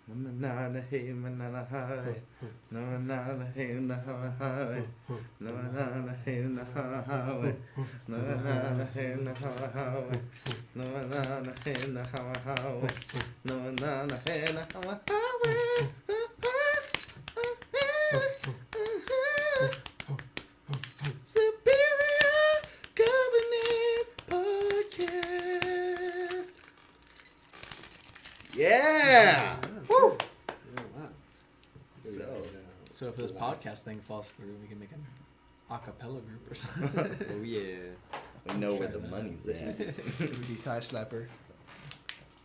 Manana hey manana hi. No manana hey na hi. No manana hey na hi. No manana hey na hi. No manana hey na hi. No manana hey na Superior Covenant Podcast. Yeah. Woo. Oh, wow. So if this podcast thing falls through, we can make an a cappella group or something. Oh yeah. We know where the money's at. Would be thigh slapper.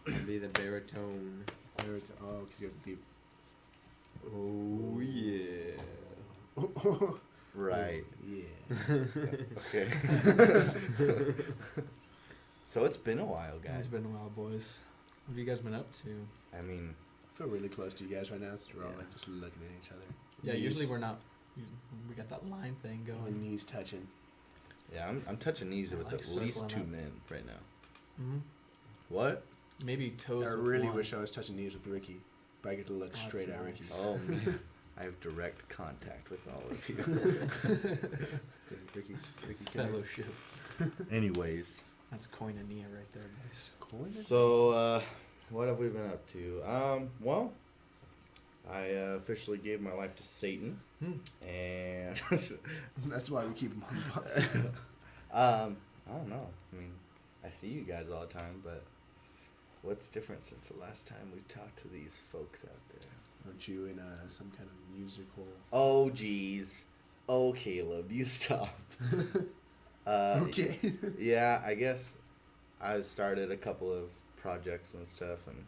I'd be the baritone. Oh, because you have the deep. Oh yeah. Right. Yeah. Okay. So it's been a while, guys. It's been a while, boys. What have you guys been up to? I mean, I feel really close to you guys right now, so we're all like just looking at each other. Yeah, Knees- usually we're not. We got that line thing our going. knees touching. yeah, I'm touching knees I with like at least circling 2 up. men right now. Hmm. What? Maybe toes. I with really one. wish I was touching knees with Ricky, but I get to look Oh, straight that's at nice. Ricky. Oh man, I have direct contact with all of you. Ricky can Fellowship. Anyways, That's koinonia right there, boys. coin it? so what have we been up to? Well, I officially gave my life to Satan, and That's why we keep him on the pod. I don't know. I mean, I see you guys all the time, but what's different since the last time we talked to these folks out there? Aren't you in some kind of musical? Oh, geez. Oh, Caleb, you stop. Okay. Yeah, I guess I started a couple of projects and stuff and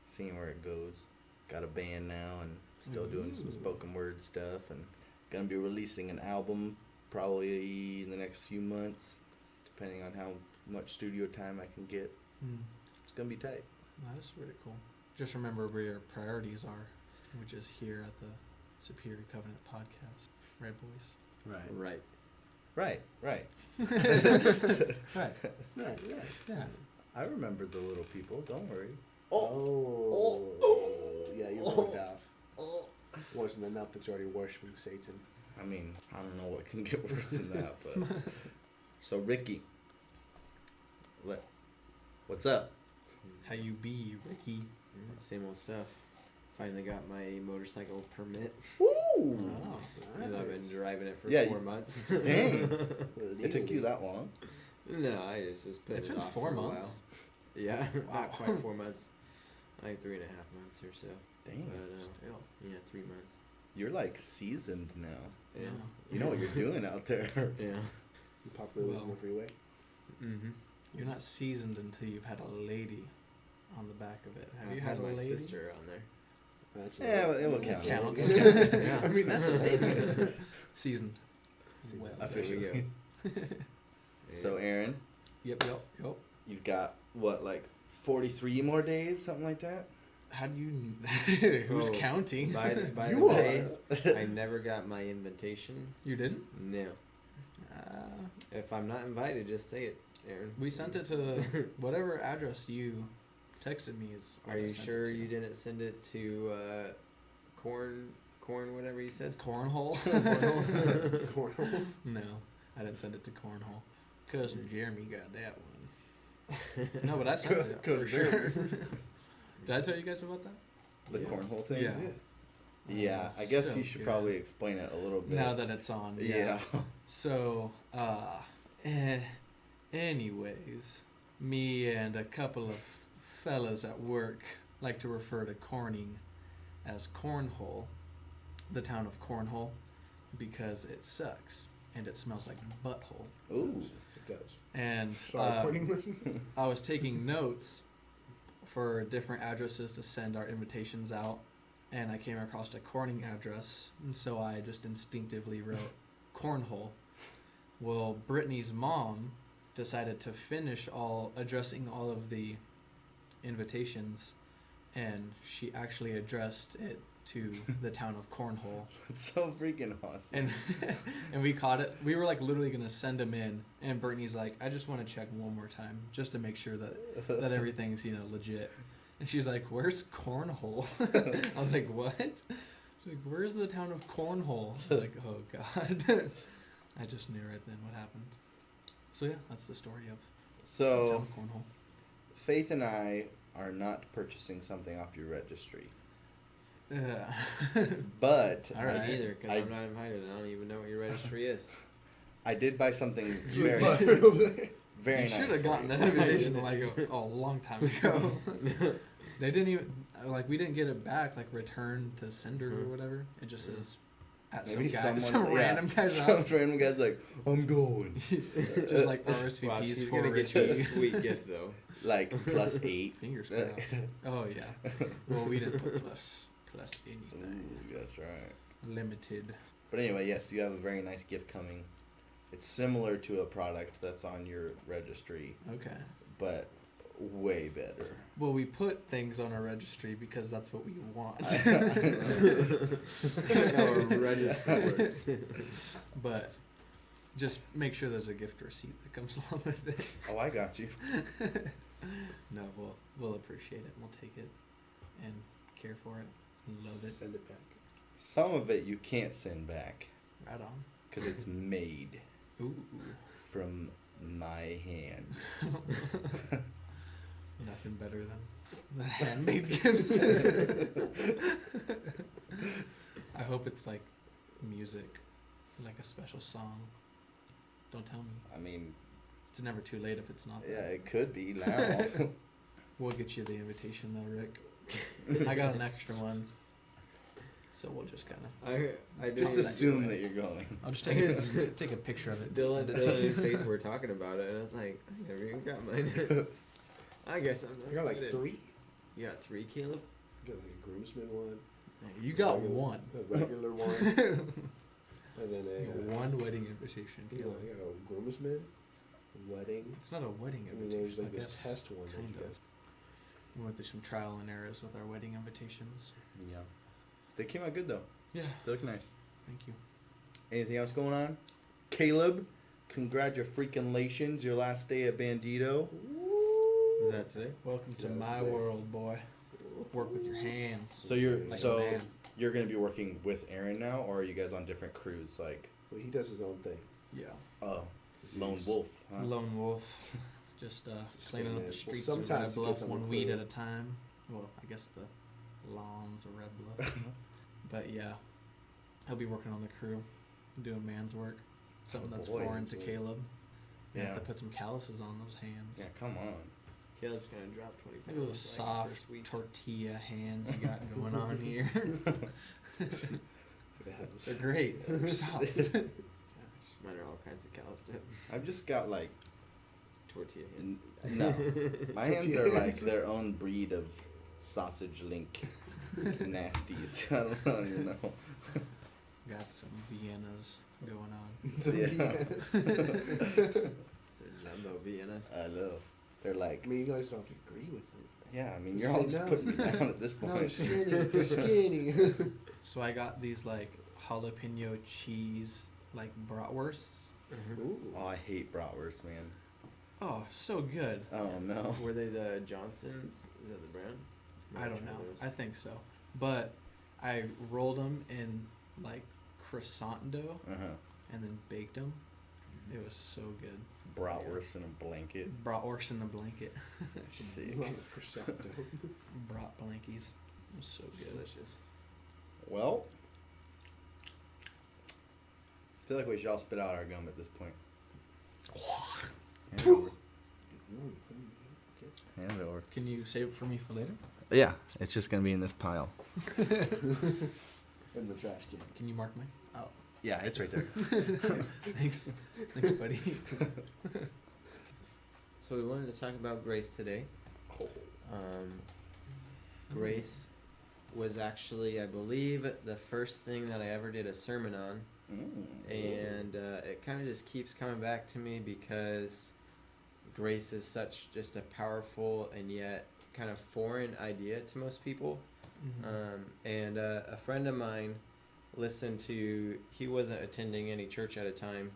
seeing where it goes. Got a band now and still doing some Ooh. spoken word stuff and gonna be releasing an album probably in the next few months, depending on how much studio time I can get. It's gonna be tight. That's really cool. Just remember where your priorities are, which is here at the Superior Covenant Podcast. Right, boys? Right. Right. Right, right. Right. Right. Yeah. Yeah. I remember the little people, don't worry. Oh. Yeah, you rolled off. Oh. Wasn't enough that you're already worshiping Satan. I mean, I don't know what can get worse than that, but so Ricky, what's up? How you be, Ricky? Same old stuff. Finally got my motorcycle permit. Woo! Oh. And I've been driving it for Yeah, 4 months. Dang, it took you that long? No, I just was putting It's it been off 4 for a months. while. Yeah, Wow. not quite 4 months. Like 3.5 months or so. Dang, But, Still. yeah, 3 months. you're like seasoned now. Yeah. You know what you're doing out there. Yeah. You popular Well. on the freeway. Mm-hmm. You're not seasoned until you've had a lady on the back of it. Have I've you had had a my lady? sister on there. That's Yeah, but it will It count. counts. Yeah. I mean, that's a lady. Seasoned. Seasoned. Well, Officially. There we go. So Aaron, Yep. you've got what, like 43 more days, something like that? How do you? Who's Oh, counting? By the You way, I never got my invitation. You didn't? No. If I'm not invited, just say it, Aaron. We sent it to whatever address you texted me. Is what Are I you sent sure it to. you didn't send it to corn, whatever you said? Cornhole? Cornhole. No, I didn't send it to Cornhole. Cousin Jeremy got that one. No, but I sent it for Cousin sure. Jeremy. Did I tell you guys about that? The Yeah. cornhole thing? Yeah. Yeah, Oh, I guess so you should good. probably explain it a little bit. Now that it's on. Yeah. So, anyways, me and a couple of fellas at work like to refer to Corning as Cornhole, the town of Cornhole, because it sucks and it smells like butthole. Ooh. It does. And Sorry, Corning listen. I was taking notes for different addresses to send our invitations out, and I came across a Corning address, and so I just instinctively wrote Cornhole. Well, Brittany's mom decided to finish addressing all of the invitations, and she actually addressed it to the town of Cornhole. It's so freaking awesome. And and we caught it. We were like literally gonna send him in, and Brittany's like, I just want to check one more time just to make sure that everything's legit. And she's like, "Where's Cornhole?" I was like, "What?" She's like, "Where's the town of Cornhole?" I was like, "Oh God." I just knew right then what happened. So yeah, that's the story of the town So, of Cornhole. Faith and I are not purchasing something off your registry. But All right. Me neither, because I- I'm not invited. I don't even know what your registry is. I did buy something You very, bought it over there. very You nice. should have for gotten you. that invitation like a long time ago. They didn't even we didn't get it back like returned to sender or whatever. It just says at Maybe some someone, random guy's some house. random guy's like, I'm going. Just like Watch, RSVPs he's for gonna get you a Richie. sweet gift though. Like +8. Fingers crossed. Oh yeah. Well, we didn't put plus anything. Ooh, that's right. Limited. But anyway, yes, you have a very nice gift coming. It's similar to a product that's on your registry, Okay. but way better. Well, we put things on our registry because that's what we want. That's kind of how a registry works. But just make sure there's a gift receipt that comes along with it. Oh, I got you. No, we'll appreciate it. We'll take it and care for it and love it. Send it back. Some of it you can't send back Right on. because it's made Ooh. from my hands. Nothing better than the handmade gifts. I hope it's like music, like a special song. Don't tell me. I mean, It's never too late if it's not. yeah, that. it could be now. We'll get you the invitation though, Rick. I got an extra one. So we'll just kind of. I didn't Just even- assume that you're going. I'll just take a picture of it. Dylan, send it to Dylan you. and Faith were talking about it, and I was like, I never even got mine. I guess I'm not I got like invited. 3. You got 3, Caleb? I got like a groomsman one. You got regular- one. A regular one. And then You got one wedding invitation. I Caleb. got a groomsman, wedding, It's not a wedding and then invitation. there's like I this guess. test one. That kind you of. guys. We went through some trial and errors with our wedding invitations. Yeah. They came out good though. Yeah. They look nice. Thank you. Anything else going on? Caleb, congratulations. Your last day at Bandito. Is that today? Welcome to Yeah, my today. world, boy. Work with your hands. So you're Like a so man. you're gonna be working with Aaron now, or are you guys on different crews? Like, Well, he does his own thing. Yeah. oh, lone He's- wolf. Huh? Lone wolf. Just It's a cleaning up spin the man. streets Well, of Red sometimes he Bluff, gets on the one weed crew. at a time. Well, I guess the lawns of Red Bluff. But yeah, he'll be working on the crew, doing man's work. Something Oh, that's boy. foreign to Man's work. Caleb. You have Yeah. to put some calluses on those hands. Yeah, come on. Caleb's gonna drop 20 Look pounds. at those soft first week. tortilla hands you got going on here. Yeah, They're great. They're soft. Mine are all kinds of calloused up. I've just got like Tortilla hands. no. My hands are like Tortillas. their own breed of sausage link nasties. I don't even know. Got some Viennas going on. Yeah. So jumbo Viennas. I know. They're like, I mean, you guys don't have to agree with him. yeah. I mean, Just you're say all just no. putting me down at this No, point. they're skinny. They're skinny. So I got these like jalapeno cheese like bratwursts. Ooh. Oh, I hate bratwurst, man. Oh, so good. Oh no. Were they the Johnsons? Is that the brand? I don't know. Those. I think so. But I rolled them in like croissant dough Uh huh. and then baked them. It was so good. Bratwurst in a blanket. Bratwurst in the blanket. Sick. Love croissant dough. Brat blankies. It was so good. Delicious. Well, I feel like we should all spit out our gum at this point. Hand it over. Hand it over. Can you save it for me for later? Yeah, it's just gonna be in this pile. In the trash can. Can you mark mine? Oh, Yeah, it's right there. thanks. Thanks, buddy. So we wanted to talk about grace today. Grace was actually, I believe, the first thing that I ever did a sermon on. And it kind of just keeps coming back to me because grace is such just a powerful and yet kind of foreign idea to most people. Mhm. And a friend of mine listened to, he wasn't attending any church at a time,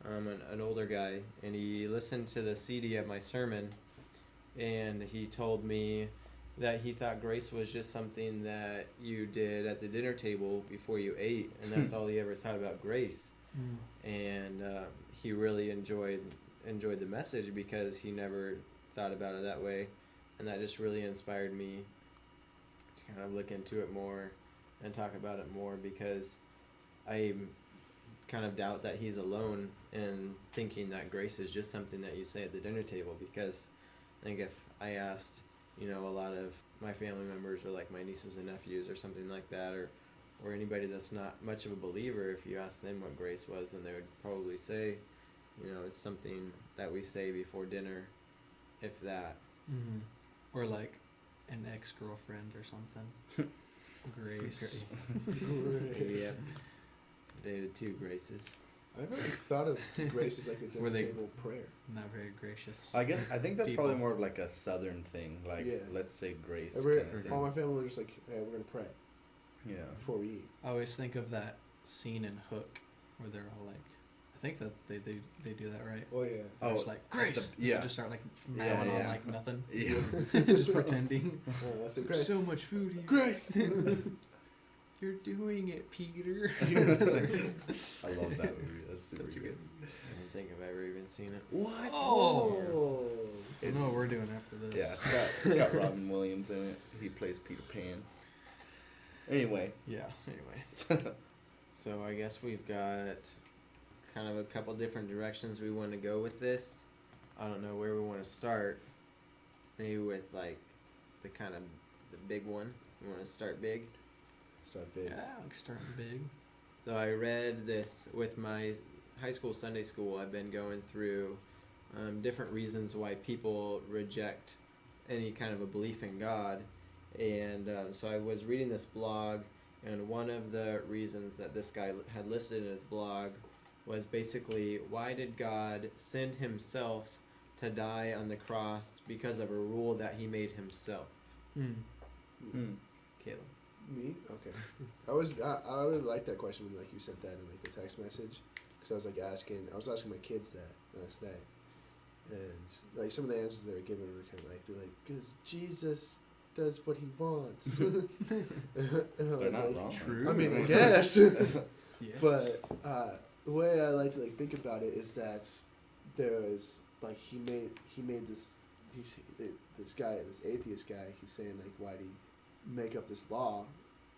an older guy, and he listened to the CD of my sermon, and he told me that he thought grace was just something that you did at the dinner table before you ate, and that's all he ever thought about grace. And he really enjoyed the message because he never thought about it that way, and that just really inspired me to kind of look into it more and talk about it more, because I kind of doubt that he's alone in thinking that grace is just something that you say at the dinner table. Because I think if I asked, you know, a lot of my family members or like my nieces and nephews or something like that, or anybody that's not much of a believer, if you ask them what grace was, then they would probably say, you know, it's something that we say before dinner, if that. Or like an ex-girlfriend or something. Grace. Maybe I've dated 2 Graces. I've never thought of grace as like a Were dinner they- table prayer. Not very gracious. I think that's People. probably more of like a southern thing. Like, Yeah. let's say grace Every, kind of thing. all my family were just like, hey, we're gonna pray Yeah. before we eat. I always think of that scene in Hook where they're all like, I think that they do that right. Oh yeah. They're Oh, just like, grace! the- yeah. They just start like Yeah, mowing on yeah. like nothing. Yeah. Just pretending. I said There's grace. so much food here. Grace. You're doing it, Peter. I love that movie. That's So super good. good. I don't think I've ever even seen it. What? Oh. I know what we're doing after this. Yeah, it's got Robin Williams in it. He plays Peter Pan. Anyway. Yeah, anyway. So I guess we've got kind of a couple different directions we want to go with this. I don't know where we want to start. Maybe with like the kind of the big one. You want to start big? Start big. Yeah, like starting big. So I read this with my high school Sunday school. I've been going through different reasons why people reject any kind of a belief in God. And so I was reading this blog, and one of the reasons that this guy had listed in his blog was basically, why did God send himself to die on the cross because of a rule that he made himself? Caleb. Me? Okay. I really like that question when like you sent that in like the text message, because I was asking my kids that last night, and like some of the answers they were giving were kind of like, they're like, because Jesus does what he wants. And I They're was not like, wrong. True. I mean, I guess. Yes. But the way I like to like think about it is that there is like he made this atheist guy. He's saying like, why do he make up this law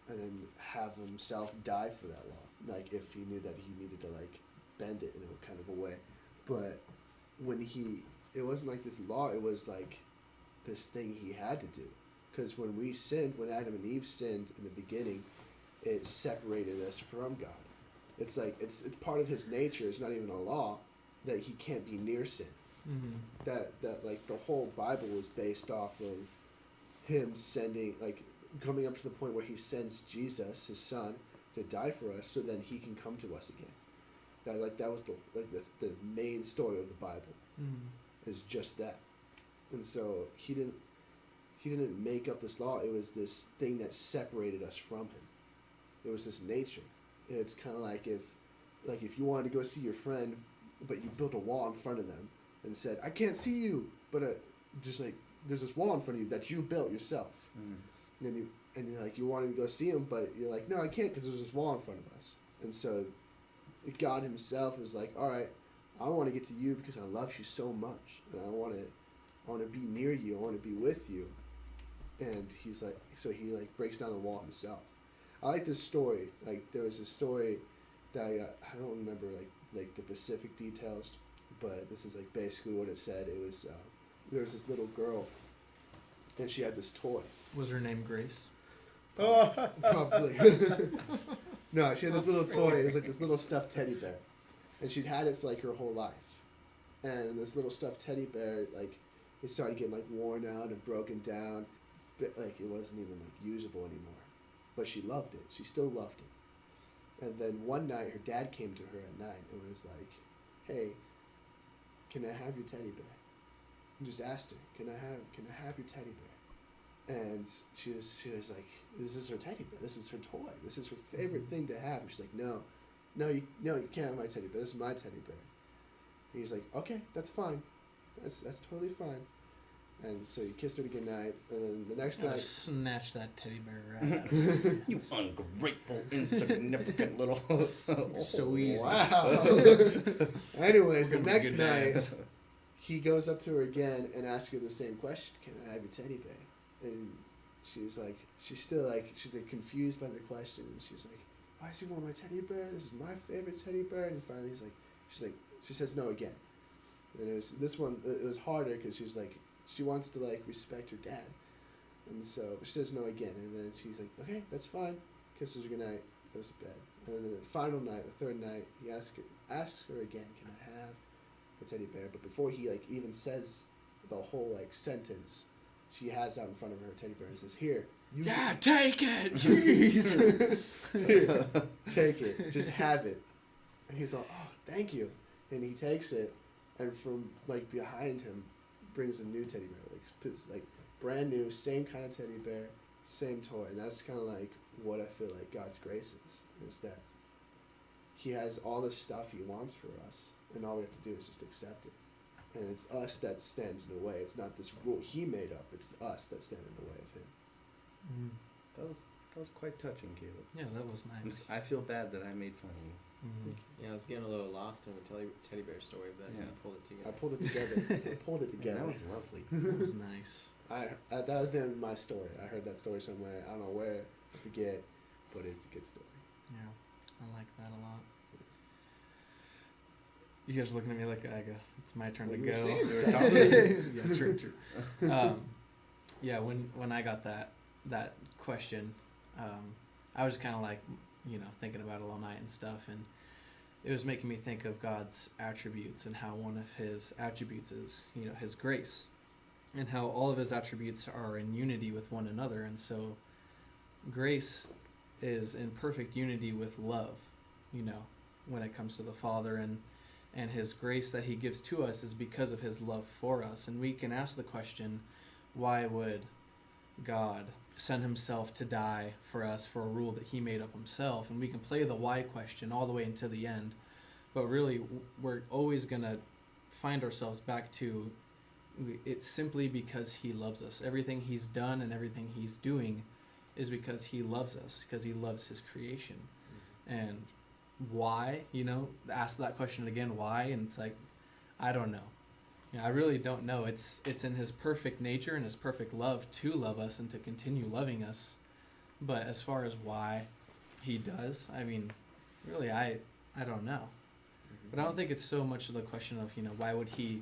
and then have himself die for that law? Like if he knew that he needed to like bend it in a kind of a way. But when it wasn't like this law. It was like this thing he had to do. Because when we sinned, when Adam and Eve sinned in the beginning, it separated us from God. It's like it's part of his nature. It's not even a law that he can't be near sin. That like the whole Bible was based off of him coming up to the point where he sends Jesus, his son, to die for us, so then he can come to us again. That was the main story of the Bible. Is just that, and so he didn't make up this law. It was this thing that separated us from him. It was this nature. It's kind of like if you wanted to go see your friend, but you built a wall in front of them and said, "I can't see you," but just like there's this wall in front of you that you built yourself. And you're like, you wanted to go see him, but you're like, no, I can't because there's this wall in front of us. And so God himself was like, all right, I want to get to you because I love you so much, and I want to be near you. I want to be with you. And he's like, so he like breaks down the wall himself. I like this story. Like there was a story that I don't remember like the specific details, but this is like basically what it said. It was there was this little girl, and she had this toy. Was her name Grace? Probably. No, she had this little toy. It was like this little stuffed teddy bear, and she'd had it for like her whole life. And this little stuffed teddy bear, like, it started getting like worn out and broken down, but like it wasn't even like usable anymore. But she loved it. She still loved it. And then one night, her dad came to her at night and was like, "Hey, can I have your teddy bear?" And just asked her, "Can I have your teddy bear?" And she was like, "This is her teddy bear. This is her toy. This is her favorite thing to have." And she's like, "No, you can't have my teddy bear. This is my teddy bear." And he's like, "Okay, that's fine. That's totally fine." And so he kissed her to goodnight, and then the next I night, snatched that teddy bear right out of her You hands. ungrateful, insignificant little. So easy. wow. Anyways, the We're gonna be next good night, dads. he goes up to her again and asks her the same question: "Can I have your teddy bear?" And she's like, she's like confused by the question. And she's like, "Why does he want my teddy bear? This is my favorite teddy bear." And finally, she says no again. And it was this one. It was harder because she was like, she wants to like respect her dad, and so she says no again. And then she's like, "Okay, that's fine." Kisses her goodnight, goes to bed. And then the final night, the third night, he asks her again, "Can I have a teddy bear?" But before he like even says the whole like sentence, she has out in front of her a teddy bear and says, "Here, you Yeah, take it! Jeez! Here, take it. Just have it." And he's like, "Oh, thank you." And he takes it, and from like behind him, brings a new teddy bear, like brand new, same kind of teddy bear, same toy. And that's kind of like what I feel like God's grace is that He has all the stuff He wants for us, and all we have to do is just accept it. And it's us that stands in the way. It's not this rule He made up. It's us that stand in the way of Him. Mm. That was quite touching, Caleb. Yeah, that was nice. I feel bad that I made fun of you. Mhm. Yeah, I was getting a little lost in the teddy bear story, but Yeah. you pulled it I together. pulled it together. I pulled it Man, together. that was lovely. That was nice. That was the end of my story. I heard that story somewhere. I don't know where. I forget, but it's a good story. Yeah, I like that a lot. You guys are looking at me like it's my turn Well, to you were go. saying We were stuff. talking. Yeah, true. Yeah, when I got that question, I was kind of like, thinking about it all night and stuff, and it was making me think of God's attributes and how one of His attributes is, His grace, and how all of His attributes are in unity with one another, and so grace is in perfect unity with love, when it comes to the Father, and His grace that He gives to us is because of His love for us. And we can ask the question, why would God send Himself to die for us for a rule that He made up Himself? And we can play the why question all the way until the end, but really we're always going to find ourselves back to it's simply because He loves us. Everything He's done and everything He's doing is because He loves us, because He loves His creation. And why, ask that question again, why? And it's like, I don't know. I really don't know. It's in His perfect nature and His perfect love to love us and to continue loving us. But as far as why He does, I mean, really, I don't know. But I don't think it's so much of the question of, why would He,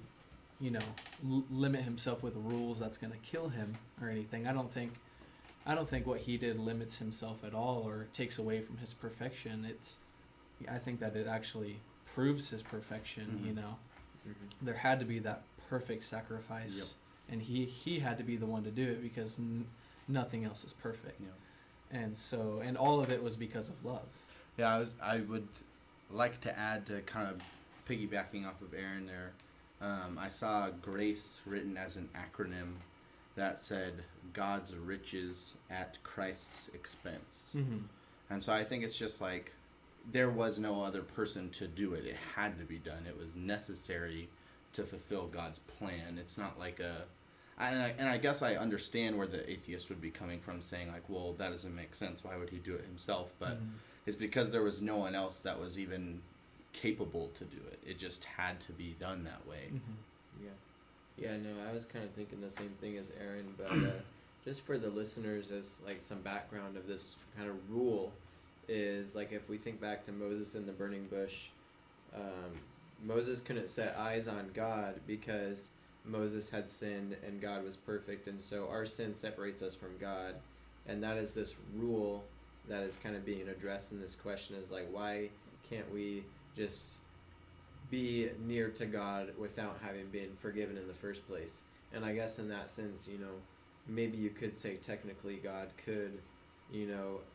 limit Himself with rules that's going to kill Him or anything. I don't think what He did limits Himself at all or takes away from His perfection. I think that it actually proves His perfection, Mm-hmm. There had to be that perfect sacrifice, and he had to be the one to do it because nothing else is perfect. Yep. And all of it was because of love. Yeah, I would like to add, to kind of piggybacking off of Aaron there, I saw grace written as an acronym that said God's riches at Christ's expense. Mm-hmm. And so I think it's just like there was no other person to do it. It had to be done. It was necessary to fulfill God's plan. It's not like and I guess I understand where the atheist would be coming from, saying like, well, that doesn't make sense. Why would He do it Himself? But it's because there was no one else that was even capable to do it. It just had to be done that way. Mm-hmm. Yeah, no, I was kind of thinking the same thing as Aaron, but just for the listeners, as like some background of this kind of rule is like if we think back to Moses in the burning bush, Moses couldn't set eyes on God because Moses had sinned and God was perfect, and so our sin separates us from God, and that is this rule that is kind of being addressed in this question is like, why can't we just be near to God without having been forgiven in the first place? And I guess in that sense, maybe you could say technically God could,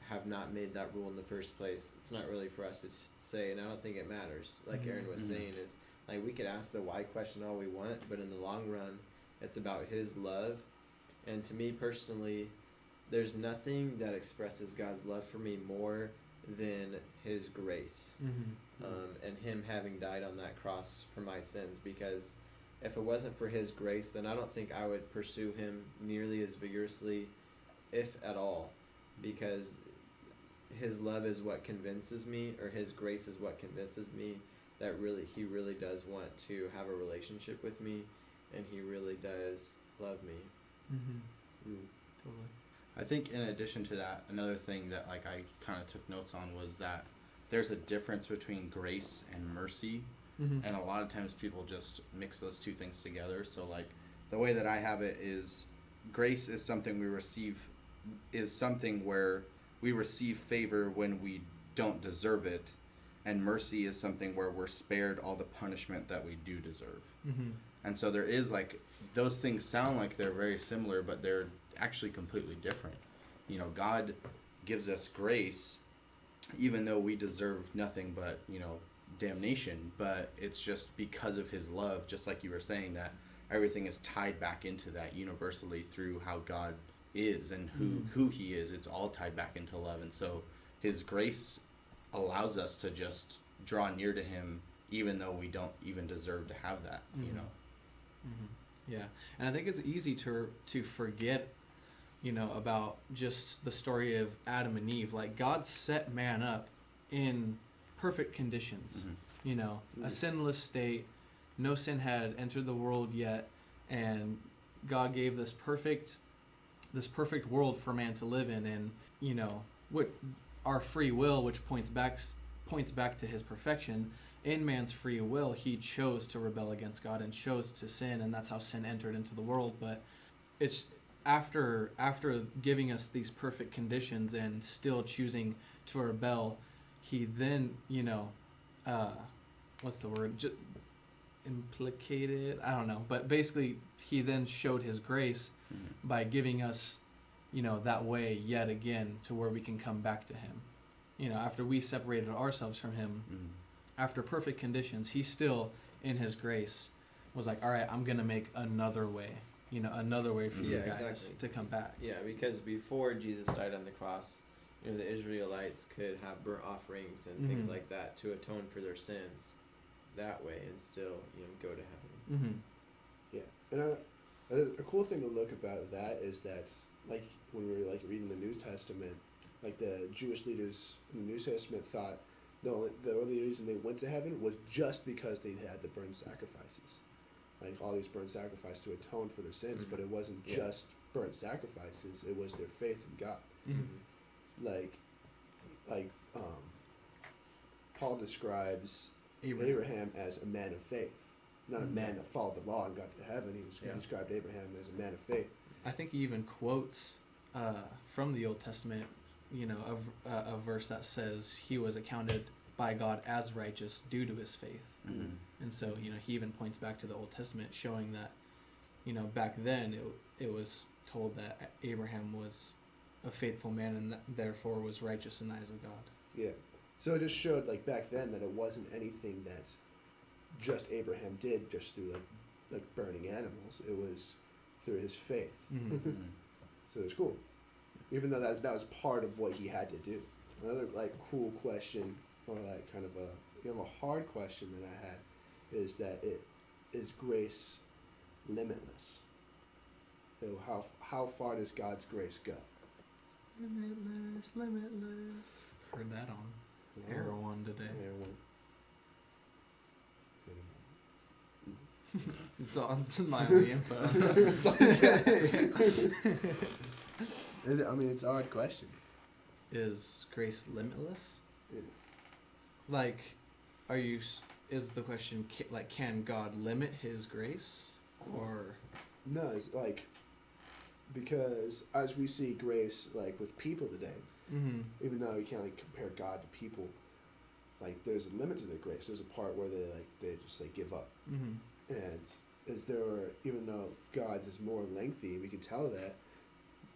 have not made that rule in the first place. It's not really for us to say, and I don't think it matters. Like Aaron was saying, is like we could ask the why question all we want, but in the long run, it's about His love. And to me personally, there's nothing that expresses God's love for me more than His grace. Mm-hmm. And Him having died on that cross for my sins, because if it wasn't for his grace, then I don't think I would pursue him nearly as vigorously, if at all, because his love is what convinces me, or his grace is what convinces me that he really does want to have a relationship with me, and he really does love me. Mm-hmm. Totally. I think in addition to that, another thing that like I kind of took notes on was that there's a difference between grace and mercy. Mm-hmm. And a lot of times people just mix those two things together. So like the way that I have it is grace is something where we receive favor when we don't deserve it, and mercy is something where we're spared all the punishment that we do deserve. Mm-hmm. And so there is like, those things sound like they're very similar, but they're actually completely different. You know, God gives us grace even though we deserve nothing but, you know, damnation, but it's just because of his love, just like you were saying, that everything is tied back into that universally through how God is and who he is. It's all tied back into love. And so his grace allows us to just draw near to him even though we don't even deserve to have that, you know. Mm-hmm. Yeah, and I think it's easy to forget, you know, about just the story of Adam and Eve. Like, God set man up in perfect conditions, you know, a sinless state. No sin had entered the world yet, and God gave this perfect world for man to live in. And, you know, what our free will, which points back to his perfection, in man's free will, he chose to rebel against God and chose to sin, and that's how sin entered into the world. But it's after giving us these perfect conditions and still choosing to rebel, he then, you know, what's the word? Implicated? I don't know. But basically, he then showed his grace by giving us, you know, that way yet again to where we can come back to him. You know, after we separated ourselves from him, after perfect conditions, he still, in his grace, was like, all right, I'm going to make another way. You know, another way for you guys to come back. Yeah, because before Jesus died on the cross, you know, the Israelites could have burnt offerings and things like that to atone for their sins that way and still, you know, go to heaven. Yeah, and a cool thing to look about that is that, like, when we were like reading the New Testament, like the Jewish leaders in the New Testament thought the only reason they went to heaven was just because they had to burn sacrifices, like all these burnt sacrifices to atone for their sins. But it wasn't just burnt sacrifices; it was their faith in God. Like Paul describes Abraham as a man of faith, not a man that followed the law and got to heaven. He described Abraham as a man of faith. I think he even quotes from the Old Testament, you know, a verse that says he was accounted by God as righteous due to his faith. And so, you know, he even points back to the Old Testament, showing that, you know, back then it was told that Abraham was a faithful man and therefore was righteous in the eyes of God. Yeah. So it just showed, like, back then that it wasn't anything that just Abraham did just through like burning animals. It was through his faith. So it was cool. Even though that was part of what he had to do. Another, like, cool question, or like kind of a hard question that I had, is that is grace limitless? So how far does God's grace go? Limitless. Heard that on Arrow One today. It's my only input. It's okay. I mean, it's a hard question. Is grace limitless? Yeah. Like, is the question, like, can God limit his grace? Or? No, it's like, because as we see grace, like, with people today, even though you can't, like, compare God to people, like, there's a limit to their grace. There's a part where they just, like, give up. And even though God's is more lengthy, we can tell that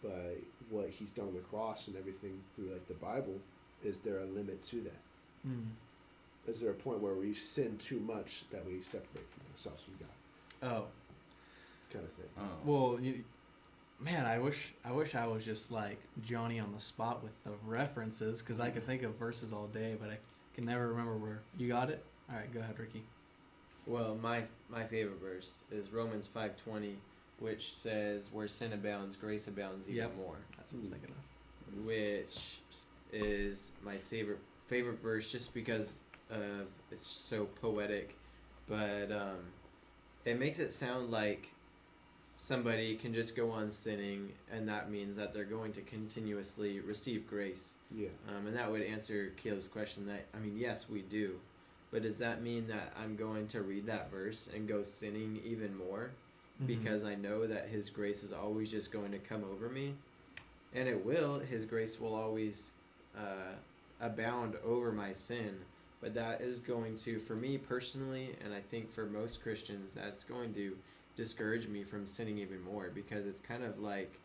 by what he's done on the cross and everything through, like, the Bible, is there a limit to that? Is there a point where we sin too much that we separate from ourselves from God? Oh. Kind of thing. Oh. Well, man, I wish I was just like Johnny on the spot with the references, because I could think of verses all day, but I can never remember where. You got it? All right, go ahead, Ricky. Well, my favorite verse is Romans 5:20, which says, "Where sin abounds, grace abounds even Yep. more," That's what I was thinking of. which is my favorite verse just because of it's so poetic, but it makes it sound like somebody can just go on sinning, and that means that they're going to continuously receive grace. Yeah. And that would answer Caleb's question. That I mean, yes, we do, but does that mean that I'm going to read that verse and go sinning even more because I know that His grace is always just going to come over me, and it will. His grace will always abound over my sin, but that is going to, for me personally, and I think for most Christians, that's going to discourage me from sinning even more, because it's kind of like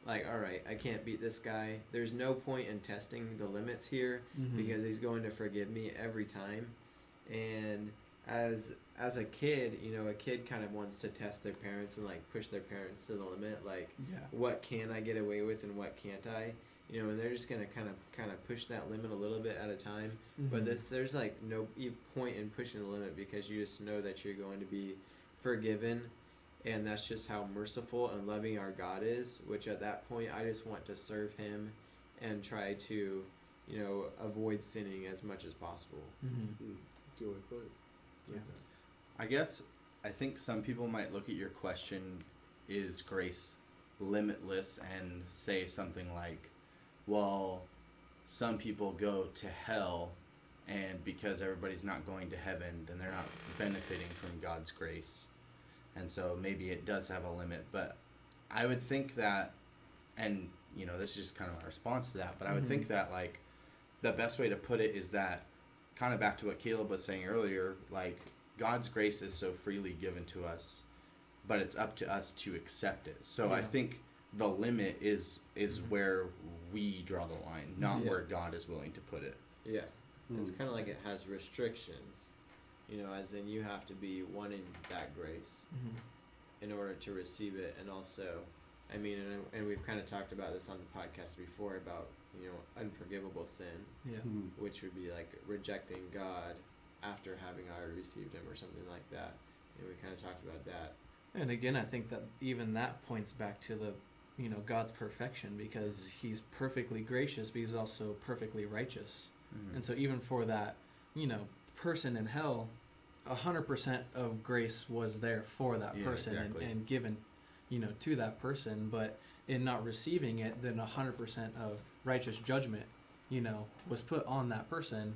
all right, I can't beat this guy. There's no point in testing the limits here because he's going to forgive me every time. And as a kid, a kid kind of wants to test their parents and like push their parents to the limit, like what can I get away with and what can't I, and they're just gonna kind of push that limit a little bit at a time. But there's like no point in pushing the limit, because you just know that you're going to be forgiven. And that's just how merciful and loving our God is, which at that point I just want to serve Him and try to, avoid sinning as much as possible. Do it, but Yeah. I think some people might look at your question, is grace limitless, and say something like, well, some people go to hell, and because everybody's not going to heaven, then they're not benefiting from God's grace. And so maybe it does have a limit. But I would think that, and this is just kind of my response to that, but I would think that like the best way to put it is that, kind of back to what Caleb was saying earlier, like God's grace is so freely given to us, but it's up to us to accept it. So I think the limit is where we draw the line, not where God is willing to put it. Yeah. It's kind of like it has restrictions, as in you have to be wanting that grace in order to receive it. And also, I mean, and we've kind of talked about this on the podcast before about, unforgivable sin, which would be like rejecting God after having already received Him or something like that. We kind of talked about that. And again, I think that even that points back to the, God's perfection, because He's perfectly gracious, but He's also perfectly righteous. And so even for that, person in hell, 100% of grace was there for that person, exactly. and given, to that person. But in not receiving it, then 100% of righteous judgment, was put on that person,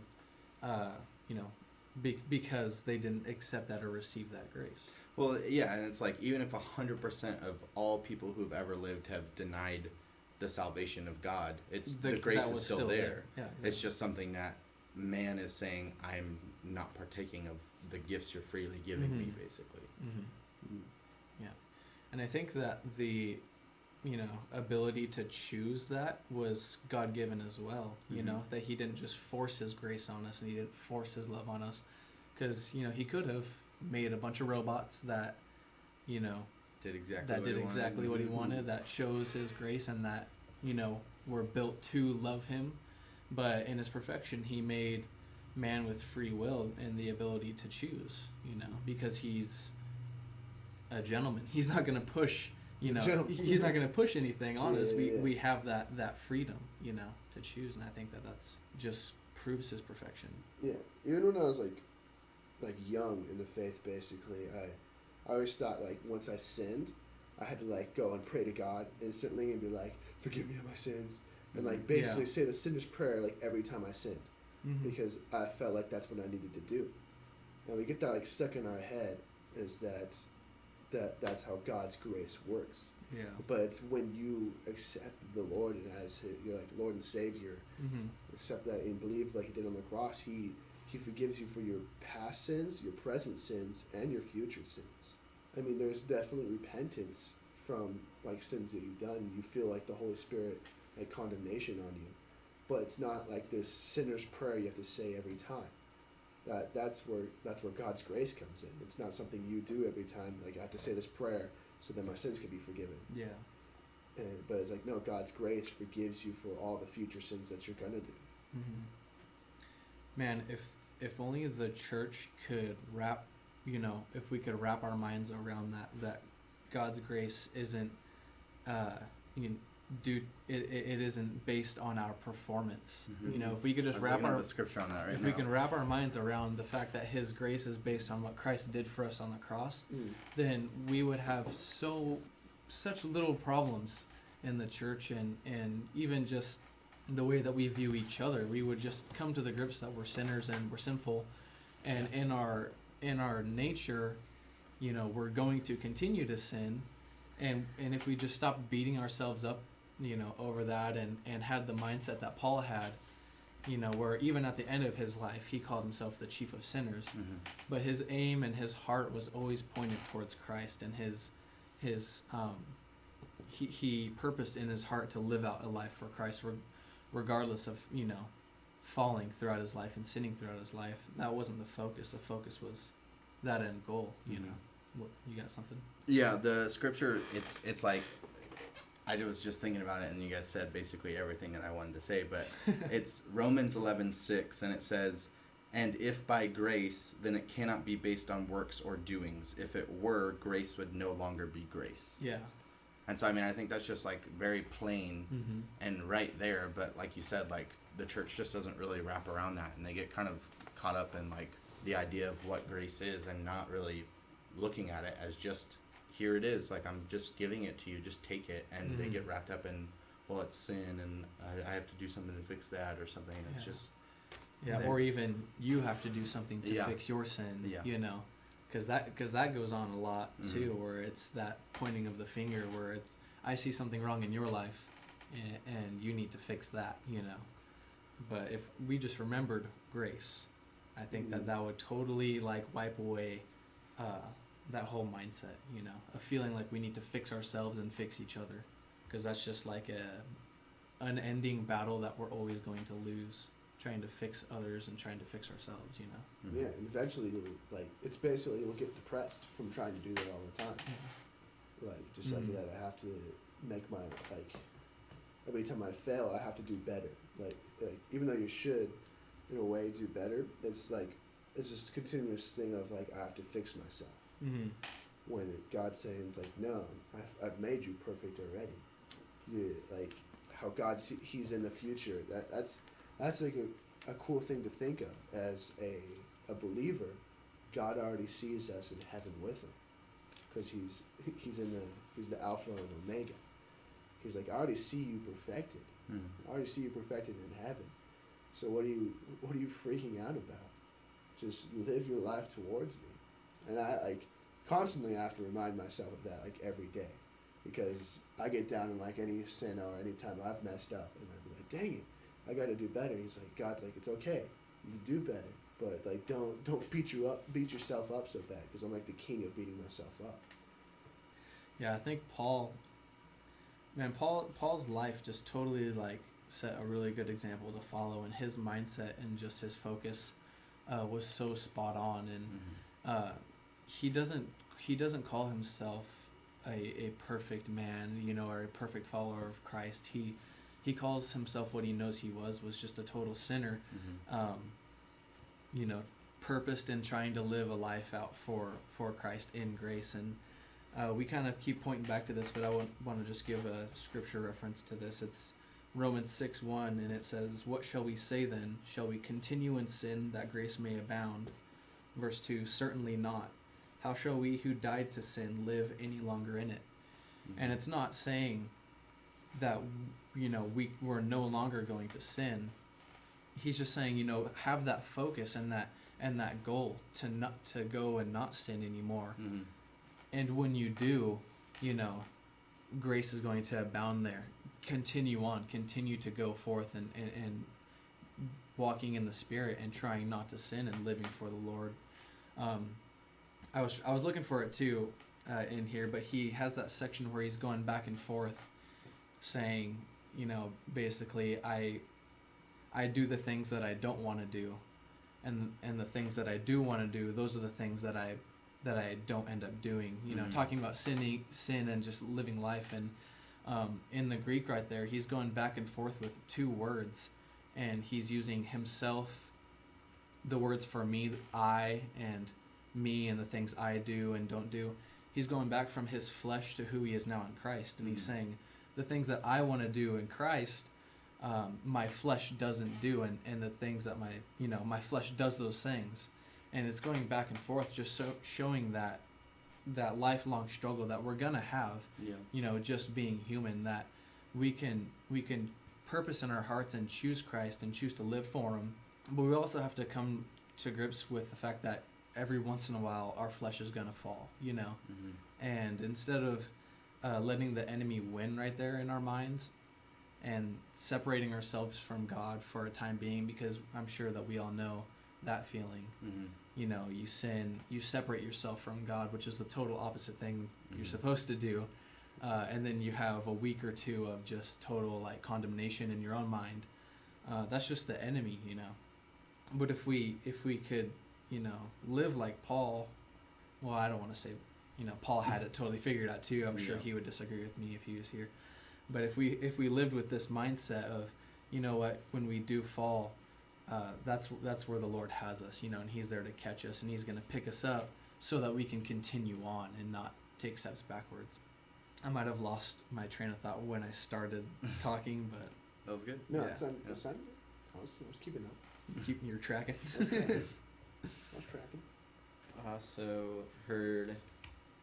because they didn't accept that or receive that grace. Well, yeah, and it's like, even if 100% of all people who've ever lived have denied the salvation of God, it's the grace is still there. Yeah, exactly. It's just something that man is saying, I'm not partaking of the gifts you're freely giving me, basically. Yeah. And I think that the, ability to choose that was God-given as well, that He didn't just force His grace on us, and He didn't force His love on us, because, He could have made a bunch of robots that, did exactly what He wanted, that shows His grace, and that, were built to love Him. But in His perfection, He made man with free will and the ability to choose, because He's a gentleman. He's not going to push, He's not going to push anything on us. We have that freedom, to choose. And I think that's just proves His perfection. Yeah. Even when I was like young in the faith, basically, I always thought, like, once I sinned, I had to like go and pray to God instantly and be like, forgive me of my sins, and like basically say the sinner's prayer like every time I sinned, because I felt like that's what I needed to do. And we get that like stuck in our head, is that's how God's grace works. Yeah. But it's when you accept the Lord and as your like Lord and Savior, accept that and believe like He did on the cross, He forgives you for your past sins, your present sins, and your future sins. I mean, there's definitely repentance from like sins that you've done. You feel like the Holy Spirit like condemnation on you, but it's not like this sinner's prayer you have to say every time. That's where God's grace comes in. It's not something you do every time. Like, I have to say this prayer so that my sins can be forgiven. Yeah. But it's like, no, God's grace forgives you for all the future sins that you're gonna do. Man, if only the church could wrap if we could wrap our minds around that God's grace isn't you know, it isn't based on our performance. Mhm. If we could just wrap the scripture on that right if now. we can wrap our minds around the fact that His grace is based on what Christ did for us on the cross, then we would have such little problems in the church, and even just the way that we view each other. We would just come to the grips that we're sinners and we're sinful, and in our nature, we're going to continue to sin, and if we just stop beating ourselves up, over that, and had the mindset that Paul had, where even at the end of his life he called himself the chief of sinners, but his aim and his heart was always pointed towards Christ, and he purposed in his heart to live out a life for Christ, regardless of falling throughout his life and sinning throughout his life. That wasn't the focus. The focus was that end goal. What, you got something? Yeah, the scripture, it's like, I was just thinking about it, and you guys said basically everything that I wanted to say, but it's Romans 11:6, and it says, "And if by grace, then it cannot be based on works or doings. If it were, grace would no longer be grace." Yeah. And so, I think that's just, like, very plain and right there, but like you said, like, the church just doesn't really wrap around that, and they get kind of caught up in, like, the idea of what grace is, and not really looking at it as just, here it is, like, I'm just giving it to you, just take it, and they get wrapped up in, well, it's sin, and I have to do something to fix that, or something, and it's just... Yeah, or even you have to do something to fix your sin, because that goes on a lot too, where it's that pointing of the finger, where it's, I see something wrong in your life, and you need to fix that, But if we just remembered grace, I think that would totally, like, wipe away that whole mindset, of feeling like we need to fix ourselves and fix each other, because that's just like a unending battle that we're always going to lose, trying to fix others and trying to fix ourselves, Yeah, and eventually, like, it's basically, you'll get depressed from trying to do that all the time. Like, just like that, I have to make my, like, every time I fail, I have to do better. Like even though you should, in a way, do better, it's like, it's this continuous thing of, like, I have to fix myself. When God's saying, it's like, no, I've made you perfect already. You, like, how He's in the future. That's like a cool thing to think of as a believer. God already sees us in heaven with Him, because He's the Alpha and Omega. He's like, I already see you perfected. I already see you perfected in heaven. So what are you freaking out about? Just live your life towards me. And I, like, constantly have to remind myself of that, like, every day, because I get down in, like, any sin or any time I've messed up, and I'd be like, dang it, I got to do better. He's like, God's like, it's okay, you can do better, but, like, don't beat yourself up so bad, because I'm, like, the king of beating myself up. Yeah, I think Paul's life just totally, like, set a really good example to follow, and his mindset and just his focus was so spot on, and he doesn't call himself a perfect man, or a perfect follower of Christ. He calls himself what he knows he was just a total sinner, purposed in trying to live a life out for Christ in grace. And we kind of keep pointing back to this, but I want to just give a scripture reference to this. It's Romans 6:1, and it says, "What shall we say then? Shall we continue in sin that grace may abound?" Verse 2, "Certainly not. How shall we who died to sin live any longer in it?" And it's not saying that we're no longer going to sin. He's just saying, have that focus and that goal to go and not sin anymore. And when you do, grace is going to abound there. Continue to go forth and walking in the Spirit and trying not to sin and living for the Lord. I was looking for it too in here, but he has that section where he's going back and forth saying, basically, I do the things that I don't want to do, and the things that I do want to do, those are the things that I don't end up doing. Talking about sin and just living life. And in the Greek right there, he's going back and forth with two words, and he's using himself, the words for me, I, and me and the things I do and don't do. He's going back from his flesh to who he is now in Christ, and he's saying the things that I want to do in Christ, my flesh doesn't do, and the things that my flesh does those things, and it's going back and forth, just showing that lifelong struggle that we're gonna have, just being human, that we can purpose in our hearts and choose Christ and choose to live for him, but we also have to come to grips with the fact that every once in a while our flesh is gonna fall, and instead of letting the enemy win right there in our minds and separating ourselves from God for a time being, because I'm sure that we all know that feeling. You sin, you separate yourself from God, which is the total opposite thing you're supposed to do, and then you have a week or two of just total like condemnation in your own mind. That's just the enemy, but if we could live like Paul, well, I don't want to say Paul had it totally figured out too. I'm sure he would disagree with me if he was here. But if we lived with this mindset of, when we do fall, that's where the Lord has us, and he's there to catch us, and he's going to pick us up so that we can continue on and not take steps backwards. I might have lost my train of thought when I started talking, but That was good. No, Yeah. it's not. I was keeping up. you're tracking. I was tracking. I also heard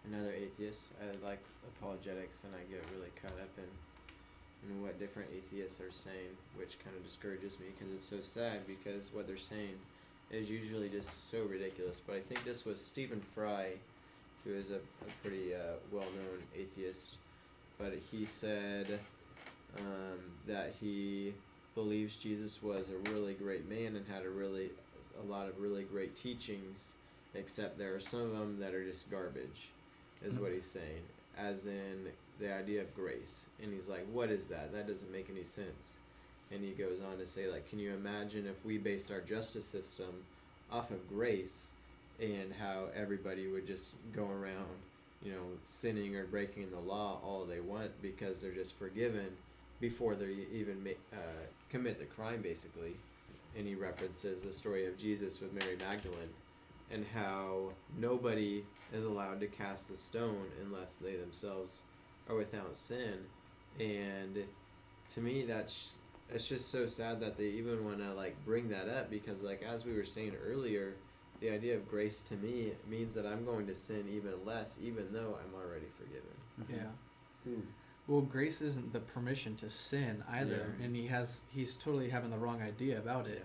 another atheist. I like apologetics, and I get really caught up in what different atheists are saying, which kind of discourages me because it's so sad, because what they're saying is usually just so ridiculous. But I think this was Stephen Fry, who is a pretty well-known atheist, but he said that he believes Jesus was a really great man and had a lot of really great teachings, except there are some of them that are just garbage, is what he's saying, as in the idea of grace. And he's like, what is that? That doesn't make any sense. And he goes on to say, like, can you imagine if we based our justice system off of grace, and how everybody would just go around, sinning or breaking the law all they want because they're just forgiven before they even commit the crime, basically. And he references the story of Jesus with Mary Magdalene, and how nobody is allowed to cast the stone unless they themselves are without sin. And to me, it's just so sad that they even want to like bring that up, because like as we were saying earlier, the idea of grace to me means that I'm going to sin even less, even though I'm already forgiven. Yeah. Well, grace isn't the permission to sin either, and he's totally having the wrong idea about it.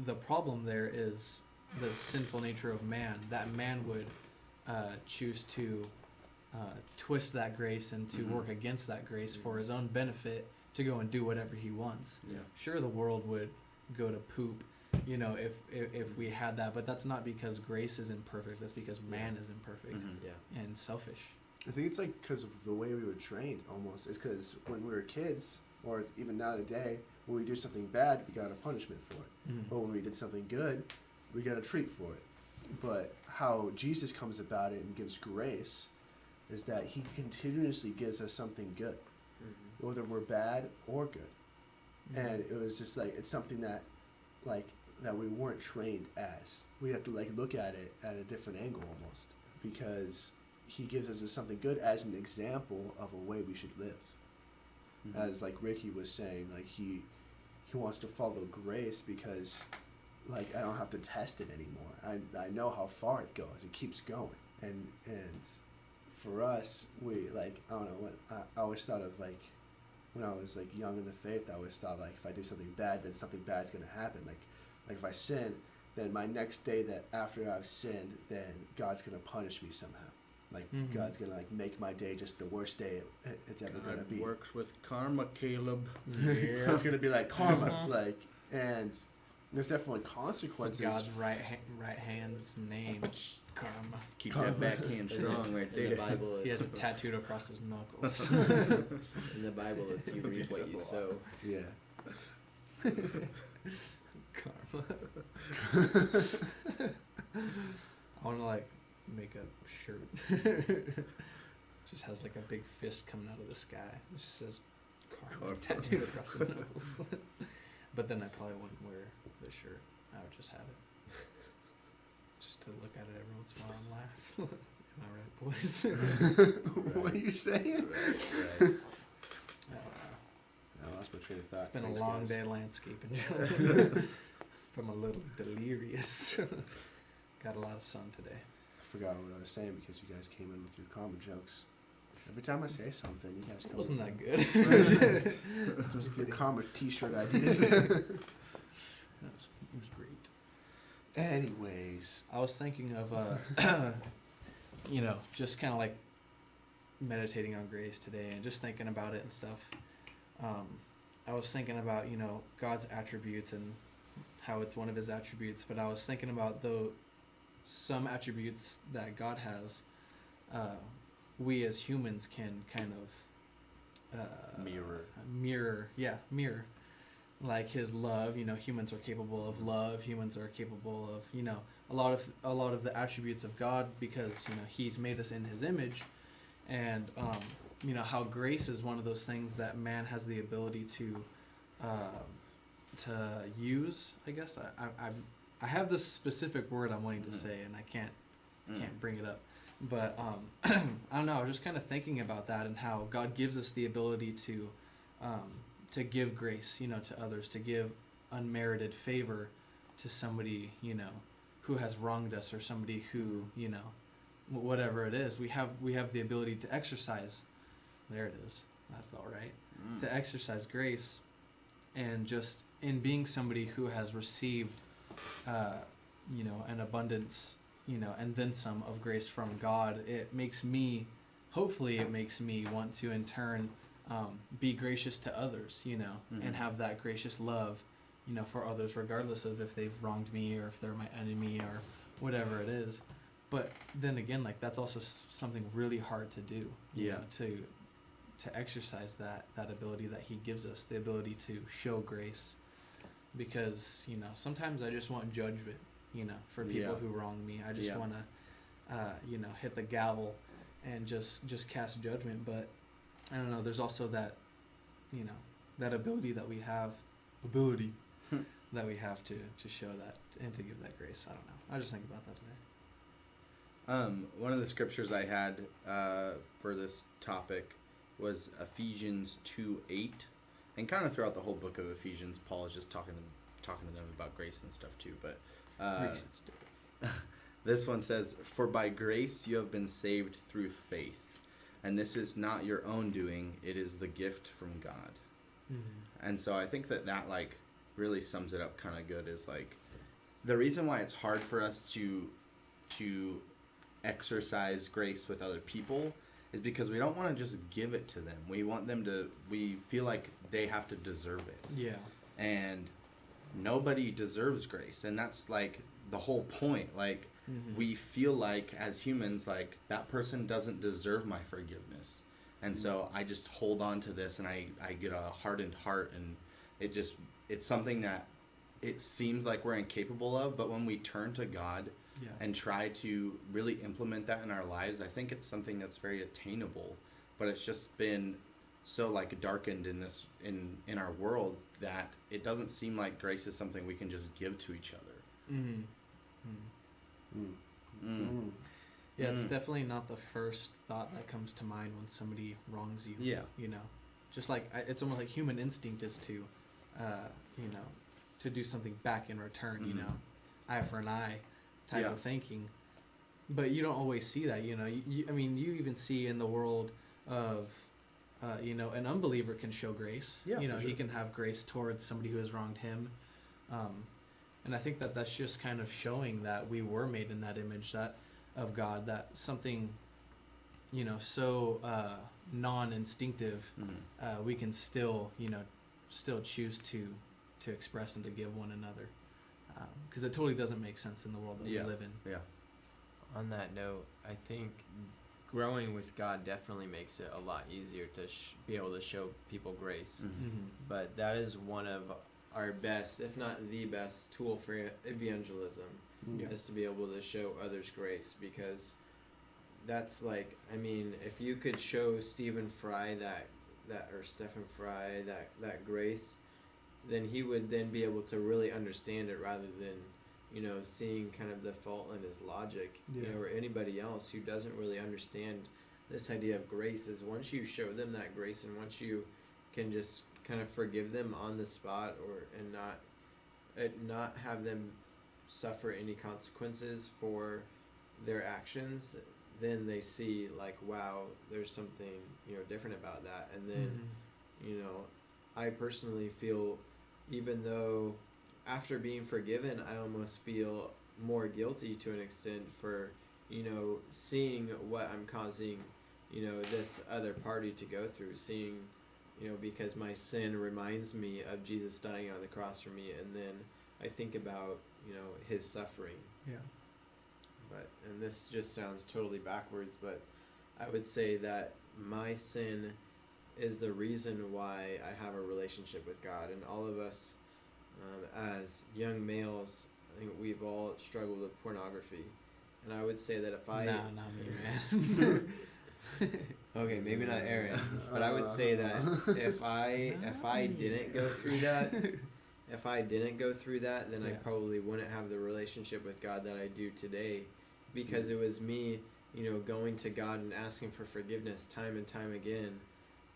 The problem there is the sinful nature of man, that man would choose to twist that grace and to work against that grace for his own benefit, to go and do whatever he wants. Sure, the world would go to poop, if we had that, but that's not because grace is imperfect. That's because man is imperfect and selfish. I think it's like because of the way we were trained, almost. It's because when we were kids, or even now today, when we do something bad, we got a punishment for it. But when we did something good, we got a treat for it. But how Jesus comes about it and gives grace is that he continuously gives us something good, whether we're bad or good. And it was just like, it's something that we weren't trained as. We have to like look at it at a different angle almost, because he gives us something good as an example of a way we should live. As like Ricky was saying, like he wants to follow grace because like I don't have to test it anymore. I know how far it goes. It keeps going. And for us, we like, I don't know, I always thought of like, when I was like young in the faith, I always thought like if I do something bad, then something bad's gonna happen. Like if I sin, then my next day that after I've sinned, then God's gonna punish me somehow. Like God's gonna like make my day just the worst day it's ever gonna be. Works with karma, Caleb. Yeah. It's gonna be like karma, like, and there's definitely consequences. It's God's right hand's name, karma. Keep that backhand strong right there. In the Bible, He has it's, it tattooed across his knuckles. in the Bible, it's you reap what you sow. Yeah. Karma. I want to like make a shirt. Just has like a big fist coming out of the sky. It just says karma tattooed across the knuckles. But then I probably wouldn't wear the shirt. I would just have it. Just to look at it every once in a while and laugh. Am I right, boys? What are you saying? Right. I lost my train of thought. It's been Thanks, a long guys. day landscaping, gentlemen. I'm a little delirious. Got a lot of sun today. I forgot what I was saying because you guys came in with your common jokes. Every time I say something, you guys come It wasn't in that good. with your common t-shirt ideas. It was great. Anyways. I was thinking of, just kind of like meditating on grace today and just thinking about it and stuff. I was thinking about, God's attributes and how it's one of his attributes, but I was thinking about some attributes that God has, we as humans can kind of mirror, like his love. Humans are capable of love. Humans are capable of a lot of the attributes of God, because he's made us in his image, and how grace is one of those things that man has the ability to use. I guess I have this specific word I'm wanting to say, and I can't bring it up. But I don't know. I was just kind of thinking about that and how God gives us the ability to give grace, to others, to give unmerited favor to somebody, who has wronged us, or somebody who, whatever it is. We have the ability to exercise. There it is. That felt right. To exercise grace, and just in being somebody who has received, an abundance, and then some of grace from God, hopefully it makes me want to in turn be gracious to others, and have that gracious love, for others, regardless of if they've wronged me or if they're my enemy or whatever it is. But then again, like, that's also something really hard to do, to exercise that ability that he gives us, the ability to show grace, because sometimes I just want judgment, for people who wrong me. I just want to hit the gavel and just cast judgment. But I don't know, there's also that that ability that we have that we have to show that and to give that grace. I don't know, I just think about that today. One of the scriptures I had for this topic was Ephesians 2:8, and kind of throughout the whole book of Ephesians, Paul is just talking to them about grace and stuff too. But this one says, "For by grace you have been saved through faith, and this is not your own doing; it is the gift from God." Mm-hmm. And so I think that like really sums it up kind of good. Is like the reason why it's hard for us to exercise grace with other people is because we don't want to just give it to them. We want them to, we feel like they have to deserve it. Yeah. And nobody deserves grace. And that's like the whole point. Like, we feel like as humans, like, that person doesn't deserve my forgiveness. And so I just hold on to this, and I get a hardened heart, and it's something that it seems like we're incapable of, but when we turn to God and try to really implement that in our lives, I think it's something that's very attainable. But it's just been so like darkened in our world that it doesn't seem like grace is something we can just give to each other. Yeah, it's definitely not the first thought that comes to mind when somebody wrongs you. Yeah, just like it's almost like human instinct is to to do something back in return. Eye for an eye type of thinking. But you don't always see that. I mean, you even see in the world of an unbeliever can show grace. Yeah, he can have grace towards somebody who has wronged him. And I think that's just kind of showing that we were made in that image of God, that something, so non-instinctive, we can still choose to express and to give one another. Because it totally doesn't make sense in the world that we live in. Yeah. On that note, I think growing with God definitely makes it a lot easier to be able to show people grace. But that is one of our best, if not the best, tool for evangelism, is to be able to show others grace. Because that's like, I mean, if you could show Stephen Fry that grace, then he would then be able to really understand it, rather than seeing kind of the fault in his logic, Yeah. or anybody else who doesn't really understand this idea of grace, is once you show them that grace and once you can just kind of forgive them on the spot, and not have them suffer any consequences for their actions, then they see like, wow, there's something different about that. And then I personally feel, even though after being forgiven, I almost feel more guilty to an extent for seeing what I'm causing this other party to go through, seeing because my sin reminds me of Jesus dying on the cross for me, and then I think about his suffering. Yeah. And this just sounds totally backwards, but I would say that my sin is the reason why I have a relationship with God. And all of us, as young males, I think we've all struggled with pornography. And I would say that if I... Nah, not me, man. Okay, maybe not Aaron, but I would say that if I didn't go through that, then I probably wouldn't have the relationship with God that I do today, because it was me, going to God and asking for forgiveness time and time again,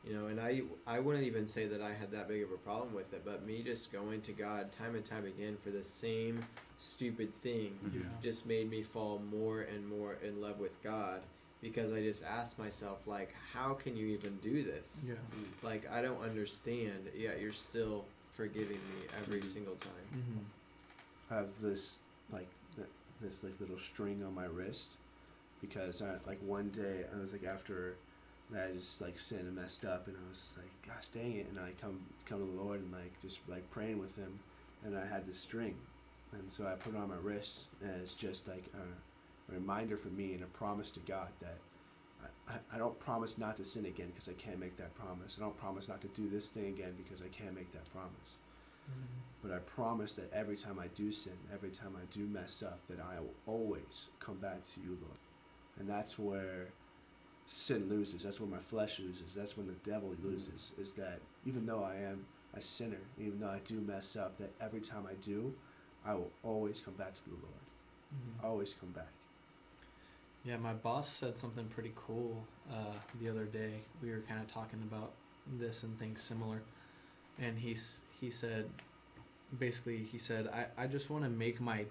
and I wouldn't even say that I had that big of a problem with it, but me just going to God time and time again for the same stupid thing just made me fall more and more in love with God. Because I just asked myself, like, how can you even do this? Yeah. Like, I don't understand, yet you're still forgiving me every single time. Mm-hmm. I have this this little string on my wrist, because one day I was like, after that I just sinned and messed up, and I was just like, gosh dang it, and I come to the Lord and just praying with him, and I had this string, and so I put it on my wrist as just a reminder for me and a promise to God that I don't promise not to sin again because I can't make that promise. I don't promise not to do this thing again because I can't make that promise. But I promise that every time I do sin, every time I do mess up, that I will always come back to you, Lord. And that's where sin loses. That's where my flesh loses. That's when the devil loses, is that even though I am a sinner, even though I do mess up, that every time I do, I will always come back to the Lord. Always come back. Yeah, my boss said something pretty cool the other day. We were kind of talking about this and things similar, and he said, I just want to make my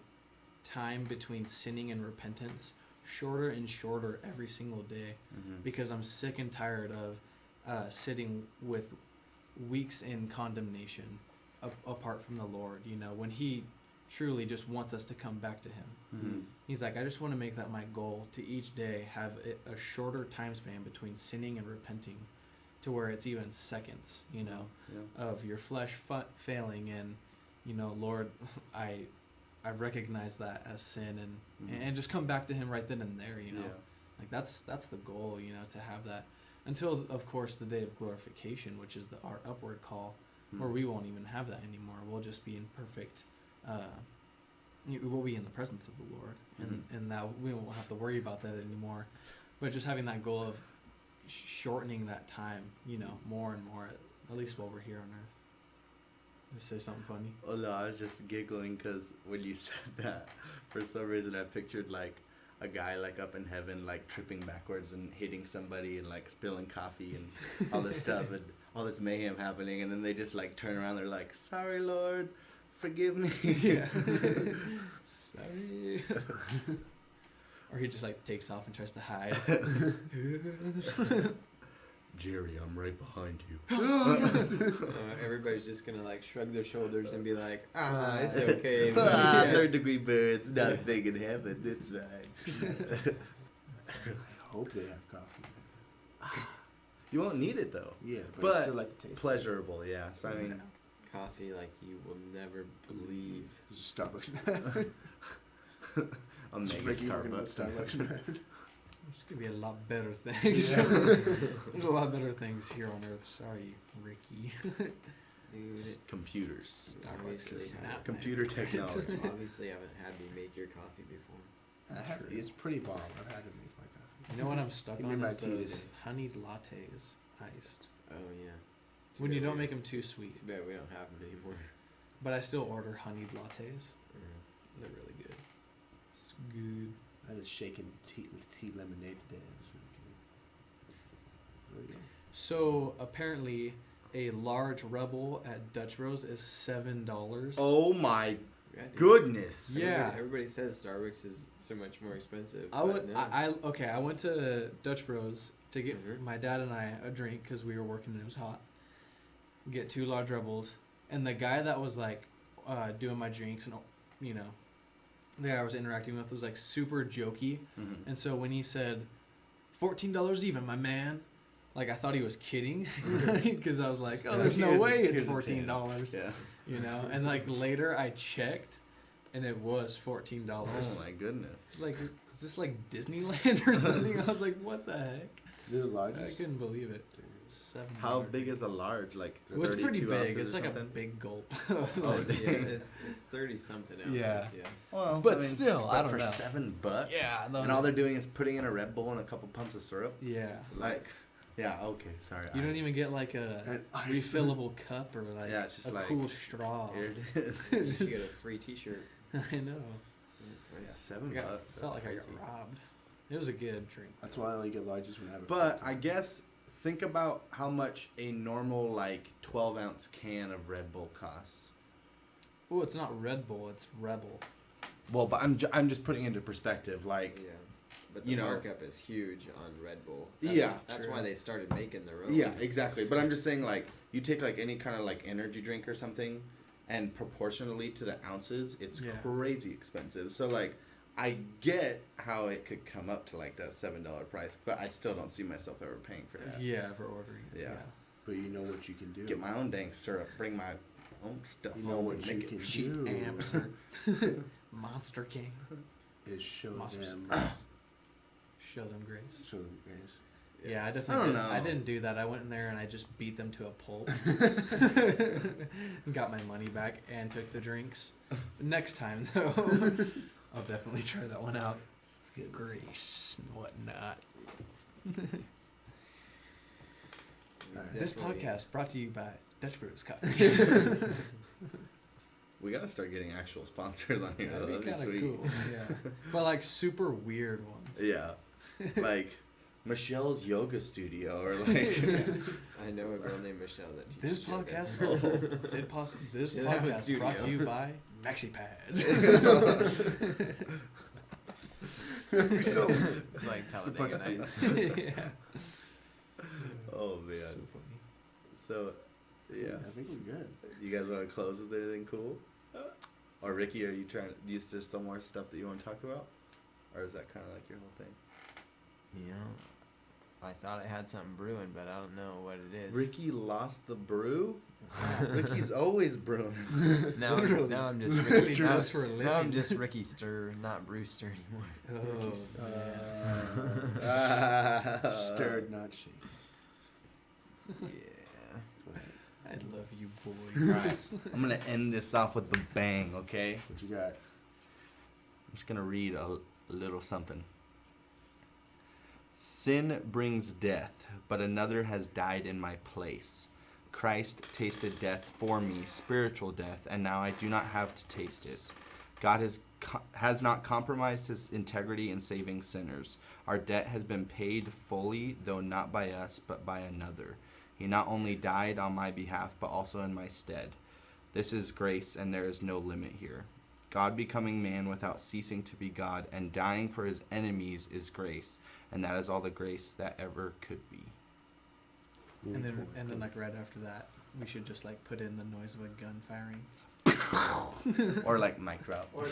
time between sinning and repentance shorter and shorter every single day, because I'm sick and tired of sitting with weeks in condemnation apart from the Lord, when he truly just wants us to come back to him. He's like, I just want to make that my goal, to each day have a shorter time span between sinning and repenting, to where it's even seconds, of your flesh failing, and Lord, I recognize that as sin, and just come back to him right then and there, like that's the goal, to have that until, of course, the day of glorification, which is our upward call, where we won't even have that anymore. We'll just be in perfect we'll be in the presence of the Lord, and now we won't have to worry about that anymore. But just having that goal of shortening that time, more and more, at least while we're here on earth. Just say something funny. Oh no, I was just giggling because when you said that, for some reason I pictured a guy up in heaven tripping backwards and hitting somebody and spilling coffee and all this stuff and all this mayhem happening, and then they just turn around, they're like, sorry Lord, forgive me. Yeah. Sorry. Or he just takes off and tries to hide. Jerry, I'm right behind you. Everybody's just gonna shrug their shoulders and be like, it's okay. Third degree birds, not a thing in heaven. It's fine. I hope they have coffee. You won't need it though. Yeah, but I still like the taste. Pleasurable, yeah. So I mean, coffee like you will never believe. There's a Starbucks. A mega Starbucks. There's gonna be a lot better things. Yeah. There's a lot better things here on Earth. Sorry, Ricky. Dude, Computers. obviously, Computer technology. obviously haven't had me make your coffee before. It's pretty bomb. I've had to make my coffee. You know what I'm stuck Give me on my is tea those today. honeyed lattes, iced. Oh yeah. When you don't make them too sweet. Too bad we don't have them anymore. But I still order honeyed lattes. They're really good. It's good. I had a shaken tea lemonade today. It was really good. There we go. So apparently, a large Rebel at Dutch Bros is $7. Oh my Yeah, dude. goodness. Yeah. Everybody says Starbucks is so much more expensive. I but went. no. I went to Dutch Bros to get Mhm. my dad and I a drink because we were working and it was hot. Get 2 large Rebels, and the guy that was like doing my drinks and you know, the guy I was interacting with was like super jokey, Mhm. and so when he said $14 even, my man, like I thought he was kidding because I was like, oh, there's no Here's a- way it's here's a $14. Yeah. You know, and like later I checked, and it was $14. Oh my goodness. Like, is this like Disneyland or something? I was like, what the heck? They're the I largest. couldn't believe it. $7. How big is a large? Like It was pretty 32 big. ounces It's or like something? a big gulp. Oh, Like, yeah, dang. it's 30 something ounces. Yeah. Yeah. Well, But still, but I don't for know. $7. Yeah, And all they're doing is putting in a Red Bull and a couple pumps of syrup. Yeah. It's Like, nice. yeah. Okay. Sorry. You don't ice. even get like a And ice. refillable cup or like Yeah, it's just a like, cool straw. Here it is. You should get a free T-shirt. I know. Yeah, Nice. $7. I got, That's felt like crazy. I got robbed. It was a good drink. That's why I only get larges when I have a But free I guess think about how much a normal like 12-ounce can of Red Bull costs. Oh, it's not Red Bull. It's Rebel. Well, but I'm just putting into perspective. Like, Yeah. But the You know- markup is huge on Red Bull. Yeah, That's true. why they started making their own. yeah, exactly. But I'm just saying, like, you take like any kind of like energy drink or something, and proportionally to the ounces, it's Yeah. crazy expensive. So like, I get how it could come up to like that $7 price, but I still don't see myself ever paying for that. Yeah, for ordering. it, Yeah. But you know what you can do. Get my own dang syrup. Bring my own stuff. You know home what and you make can it. Cheap do amps. Monster King. is show Monster them, Show them grace. show them grace. Yeah, I I definitely don't did. know. I didn't do that. I went in there and I just beat them to a pulp. Got my money back and took the drinks. Next time, though, I'll definitely try that one out. It's good. Grace and whatnot. Alright. This Definitely- podcast brought to you by Dutch Brews Coffee. We gotta start getting actual sponsors on here. That'd Though. be That'd kind be of sweet. cool. Yeah, but like super weird ones. Yeah, like Michelle's yoga studio, or like I know a girl named Michelle that teaches This yoga. podcast, this Yeah, that was podcast brought to studio. you by Maxi Pads. So, It's like Just a bunch Talladega of Nights. Yeah. oh man. So funny. So yeah, I think we're good. you guys want to close with anything cool? Or Ricky, are you trying? Do you just still more stuff that you want to talk about, or is that kind of like your whole thing? You know, I thought I had something brewing, but I don't know what it is. Ricky lost the brew. Ricky's always brewing. Now, Literally. now I'm just Literally Ricky. does for a Now I'm living. just Ricky Stir, not Brewster anymore. Oh, Stirred, not shaken. Yeah. I love you, boys. Right. I'm gonna end this off with the bang. Okay. What you got? I'm just gonna read a little something. Sin brings death, but another has died in my place. Christ tasted death for me, spiritual death, and now I do not have to taste it. God has not compromised his integrity in saving sinners. Our debt has been paid fully, though not by us, but by another. He not only died on my behalf, but also in my stead. This is grace, and there is no limit here. God becoming man without ceasing to be God and dying for his enemies is grace, and that is all the grace that ever could be. And then like right after that, we should just like put in the noise of a gun firing. Or like mic drop. Or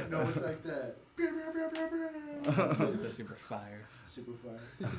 no, it's like that. The super fire. Super fire.